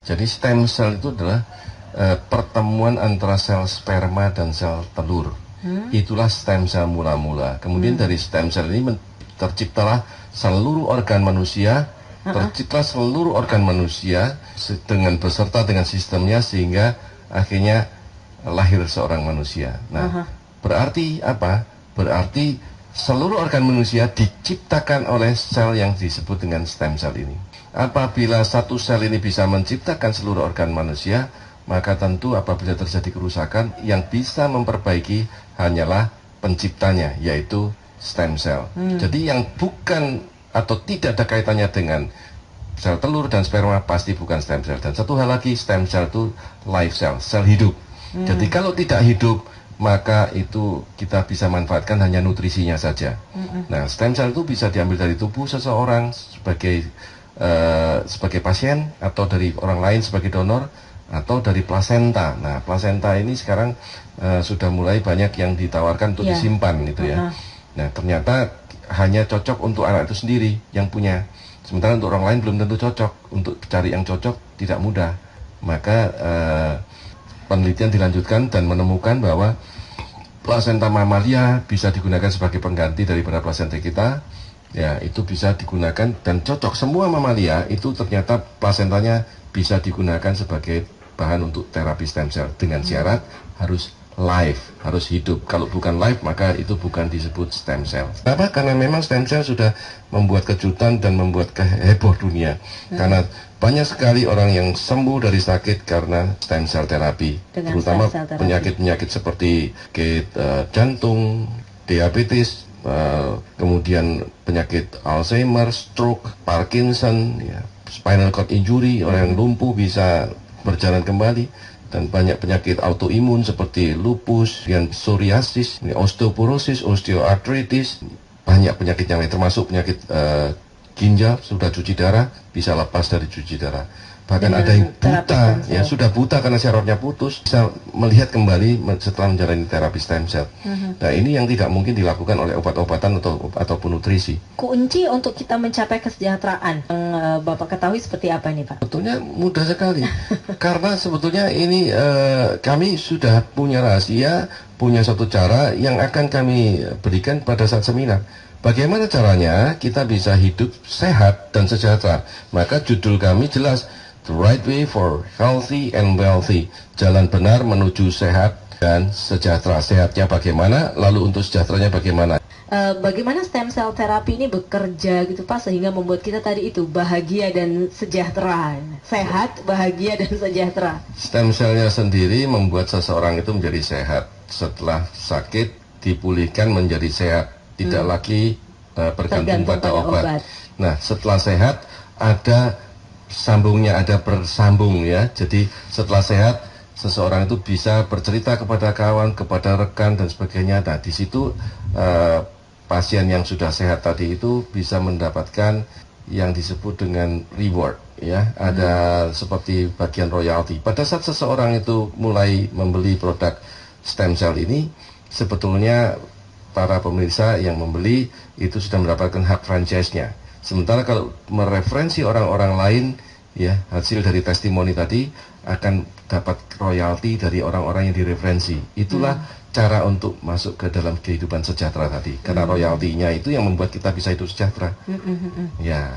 Jadi stem cell itu adalah pertemuan antara sel sperma dan sel telur. Itulah stem cell mula-mula. Kemudian dari stem cell ini terciptalah seluruh organ manusia, terciptalah seluruh organ manusia dengan beserta dengan sistemnya sehingga akhirnya lahir seorang manusia. Nah, berarti apa? Berarti seluruh organ manusia diciptakan oleh sel yang disebut dengan stem cell ini. Apabila satu sel ini bisa menciptakan seluruh organ manusia, maka tentu apabila terjadi kerusakan, yang bisa memperbaiki hanyalah penciptanya, yaitu stem cell. Jadi yang bukan atau tidak ada kaitannya dengan sel telur dan sperma pasti bukan stem cell. Dan satu hal lagi, stem cell itu life cell, sel hidup. Jadi kalau tidak hidup, maka itu kita bisa manfaatkan hanya nutrisinya saja. Nah, stem cell itu bisa diambil dari tubuh seseorang sebagai pasien, atau dari orang lain sebagai donor, atau dari plasenta. Nah, plasenta ini sekarang sudah mulai banyak yang ditawarkan untuk disimpan gitu ya. Nah, ternyata hanya cocok untuk anak itu sendiri yang punya. Sementara untuk orang lain belum tentu cocok. Untuk cari yang cocok tidak mudah. Maka penelitian dilanjutkan dan menemukan bahwa plasenta mamalia bisa digunakan sebagai pengganti daripada plasenta kita. Ya, itu bisa digunakan dan cocok. Semua mamalia itu ternyata plasentanya bisa digunakan sebagai bahan untuk terapi stem cell dengan syarat harus live, harus hidup. Kalau bukan live, maka itu bukan disebut stem cell. Kenapa? Karena memang stem cell sudah membuat kejutan dan membuat heboh dunia. Karena banyak sekali orang yang sembuh dari sakit karena stem cell terapi, terutama penyakit-penyakit seperti jantung, diabetes, kemudian penyakit Alzheimer, stroke, Parkinson, ya, spinal cord injury, orang yang lumpuh bisa berjalan kembali, dan banyak penyakit autoimun seperti lupus, psoriasis, osteoporosis, osteoartritis, banyak penyakit yang lain, termasuk penyakit ginjal, sudah cuci darah, bisa lepas dari cuci darah. Bahkan ada yang buta, ya sudah buta karena syarafnya putus, bisa melihat kembali setelah menjalani terapi stem cell. Nah, ini yang tidak mungkin dilakukan oleh obat-obatan ataupun nutrisi. Kunci untuk kita mencapai kesejahteraan yang Bapak ketahui seperti apa nih, Pak? Sebetulnya mudah sekali. Karena sebetulnya ini kami sudah punya rahasia, punya suatu cara yang akan kami berikan pada saat seminar. Bagaimana caranya kita bisa hidup sehat dan sejahtera? Maka judul kami jelas, The Right Way for Healthy and Wealthy. Jalan benar menuju sehat dan sejahtera. Sehatnya bagaimana, lalu untuk sejahteranya bagaimana? Bagaimana stem cell terapi ini bekerja gitu Pak, sehingga membuat kita tadi itu bahagia dan sejahtera. Sehat, bahagia, dan sejahtera. Stem cellnya sendiri membuat seseorang itu menjadi sehat. Setelah sakit, dipulihkan menjadi sehat. Tidak lagi bergantung pada obat. Nah, setelah sehat, ada sambungnya, ada bersambung ya. Jadi setelah sehat, seseorang itu bisa bercerita kepada kawan, kepada rekan dan sebagainya. Nah, di situ pasien yang sudah sehat tadi itu bisa mendapatkan yang disebut dengan reward ya. Ada seperti bagian royalti. Pada saat seseorang itu mulai membeli produk stem cell ini, sebetulnya para pemirsa yang membeli itu sudah mendapatkan hak franchise-nya. Sementara kalau mereferensi orang-orang lain, ya, hasil dari testimoni tadi akan dapat royalti dari orang-orang yang direferensi. Itulah cara untuk masuk ke dalam kehidupan sejahtera tadi. Karena royaltinya itu yang membuat kita bisa hidup sejahtera. Ya.